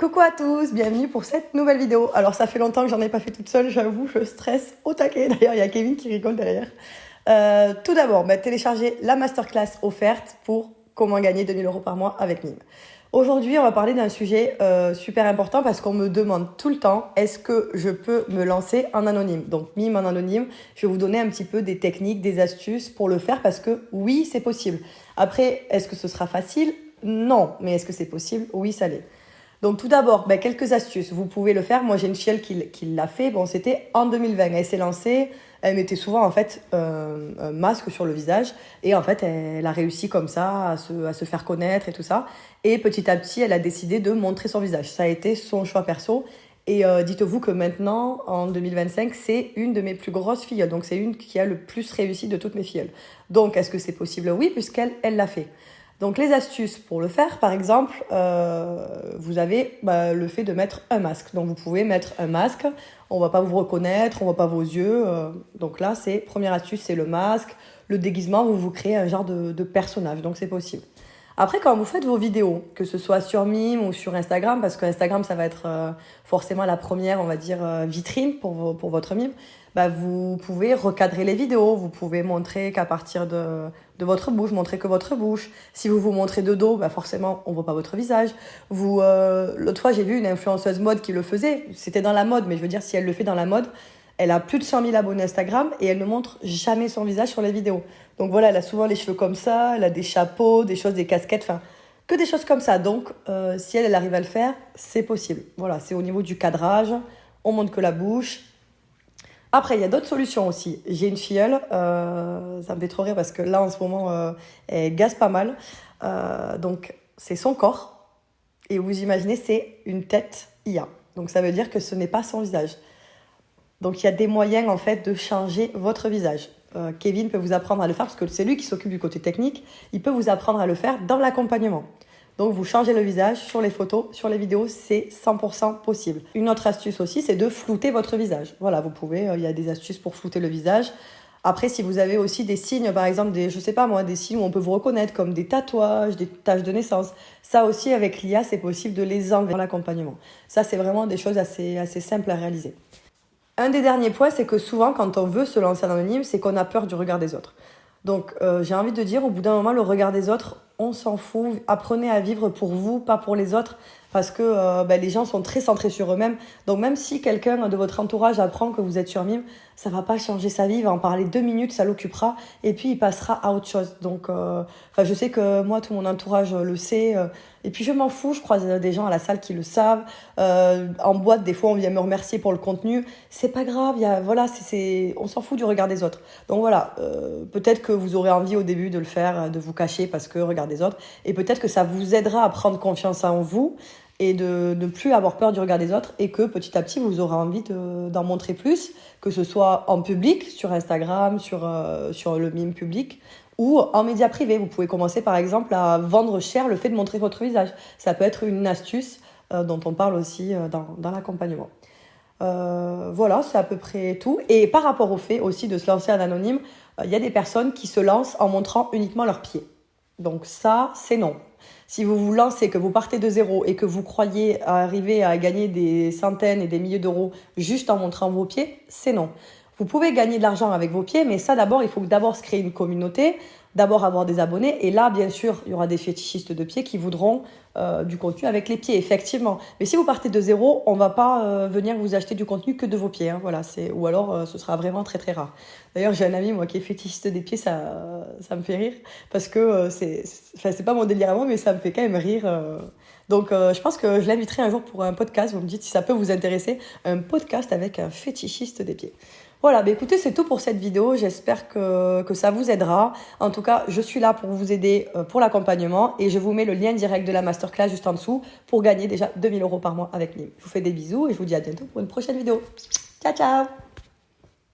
Coucou à tous, bienvenue pour cette nouvelle vidéo. Alors ça fait longtemps que j'en ai pas fait toute seule, j'avoue, je stresse au taquet. D'ailleurs, il y a Kevin qui rigole derrière. Tout d'abord, télécharger la masterclass offerte pour comment gagner 2000 € par mois avec Mime. Aujourd'hui, on va parler d'un sujet super important parce qu'on me demande tout le temps, est-ce que je peux me lancer en anonyme? Donc Mime en anonyme, je vais vous donner un petit peu des techniques, des astuces pour le faire parce que oui, c'est possible. Après, est-ce que ce sera facile? Non, mais est-ce que c'est possible? Oui, ça l'est. Donc tout d'abord, quelques astuces. Vous pouvez le faire. Moi, j'ai une filleule qui l'a fait. Bon, c'était en 2020. Elle s'est lancée. Elle mettait souvent en fait un masque sur le visage. Et en fait, elle a réussi comme ça à se faire connaître et tout ça. Et petit à petit, elle a décidé de montrer son visage. Ça a été son choix perso. Et dites-vous que maintenant, en 2025, c'est une de mes plus grosses filleules. Donc c'est une qui a le plus réussi de toutes mes filleules. Donc est-ce que c'est possible? Oui, puisqu'elle l'a fait. Donc les astuces pour le faire, par exemple, vous avez le fait de mettre un masque. Donc vous pouvez mettre un masque, on ne va pas vous reconnaître, on ne voit pas vos yeux. Donc là, première astuce, c'est le masque, le déguisement où vous créez un genre de personnage, donc c'est possible. Après, quand vous faites vos vidéos, que ce soit sur Mime ou sur Instagram, parce que Instagram, ça va être forcément la première, on va dire, vitrine pour votre Mime, vous pouvez recadrer les vidéos, vous pouvez montrer qu'à partir de votre bouche, montrer que votre bouche. Si vous vous montrez de dos, forcément, on voit pas votre visage. L'autre fois, j'ai vu une influenceuse mode qui le faisait, c'était dans la mode, mais je veux dire, si elle le fait dans la mode, elle a plus de 100 000 abonnés Instagram et elle ne montre jamais son visage sur les vidéos. Donc voilà, elle a souvent les cheveux comme ça, elle a des chapeaux, des choses, des casquettes, enfin, que des choses comme ça. Donc, si elle arrive à le faire, c'est possible. Voilà, c'est au niveau du cadrage, on montre que la bouche. Après, il y a d'autres solutions aussi. J'ai une filleule, ça me fait trop rire parce que là, en ce moment, elle gaze pas mal. Donc, c'est son corps. Et vous imaginez, c'est une tête IA. Donc, ça veut dire que ce n'est pas son visage. Donc, il y a des moyens, en fait, de changer votre visage. Kevin peut vous apprendre à le faire parce que c'est lui qui s'occupe du côté technique. Il peut vous apprendre à le faire dans l'accompagnement. Donc, vous changez le visage sur les photos, sur les vidéos, c'est 100% possible. Une autre astuce aussi, c'est de flouter votre visage. Voilà, vous pouvez, il y a des astuces pour flouter le visage. Après, si vous avez aussi des signes, par exemple, des signes où on peut vous reconnaître, comme des tatouages, des taches de naissance, ça aussi, avec l'IA, c'est possible de les enlever dans l'accompagnement. Ça, c'est vraiment des choses assez simples à réaliser. Un des derniers points, c'est que souvent, quand on veut se lancer en anonyme, c'est qu'on a peur du regard des autres. Donc, j'ai envie de dire, au bout d'un moment, le regard des autres, on s'en fout. Apprenez à vivre pour vous, pas pour les autres, parce que les gens sont très centrés sur eux-mêmes. Donc, même si quelqu'un de votre entourage apprend que vous êtes sur Mime, ça va pas changer sa vie. Il va en parler 2 minutes, ça l'occupera, et puis il passera à autre chose. Donc, je sais que moi, tout mon entourage le sait. Et puis, je m'en fous. Je croise des gens à la salle qui le savent. En boîte, des fois, on vient me remercier pour le contenu. C'est pas grave. On s'en fout du regard des autres. Donc voilà, peut-être que vous aurez envie au début de le faire, de vous cacher parce que regard des autres. Et peut-être que ça vous aidera à prendre confiance en vous et de ne plus avoir peur du regard des autres et que petit à petit, vous aurez envie d'en montrer plus, que ce soit en public, sur Instagram, sur le Mime public, ou en média privé. Vous pouvez commencer par exemple à vendre cher le fait de montrer votre visage. Ça peut être une astuce dont on parle aussi dans l'accompagnement. Voilà, c'est à peu près tout. Et par rapport au fait aussi de se lancer en anonyme, il y a des personnes qui se lancent en montrant uniquement leurs pieds. Donc ça, c'est non. Si vous vous lancez, que vous partez de zéro et que vous croyez arriver à gagner des centaines et des milliers d'euros juste en montrant vos pieds, c'est non. Vous pouvez gagner de l'argent avec vos pieds, mais ça d'abord, il faut d'abord se créer une communauté, d'abord avoir des abonnés. Et là, bien sûr, il y aura des fétichistes de pieds qui voudront du contenu avec les pieds, effectivement. Mais si vous partez de zéro, on ne va pas venir vous acheter du contenu que de vos pieds. Hein, voilà, ou alors, ce sera vraiment très très rare. D'ailleurs, j'ai un ami, moi, qui est fétichiste des pieds, ça me fait rire. Parce que c'est pas mon délire à moi, mais ça me fait quand même rire. Donc, je pense que je l'inviterai un jour pour un podcast. Vous me dites si ça peut vous intéresser. Un podcast avec un fétichiste des pieds. Voilà, écoutez, c'est tout pour cette vidéo. J'espère que ça vous aidera. En tout cas, je suis là pour vous aider pour l'accompagnement et je vous mets le lien direct de la masterclass juste en dessous pour gagner déjà 2000 € par mois avec Mime. Je vous fais des bisous et je vous dis à bientôt pour une prochaine vidéo. Ciao, ciao!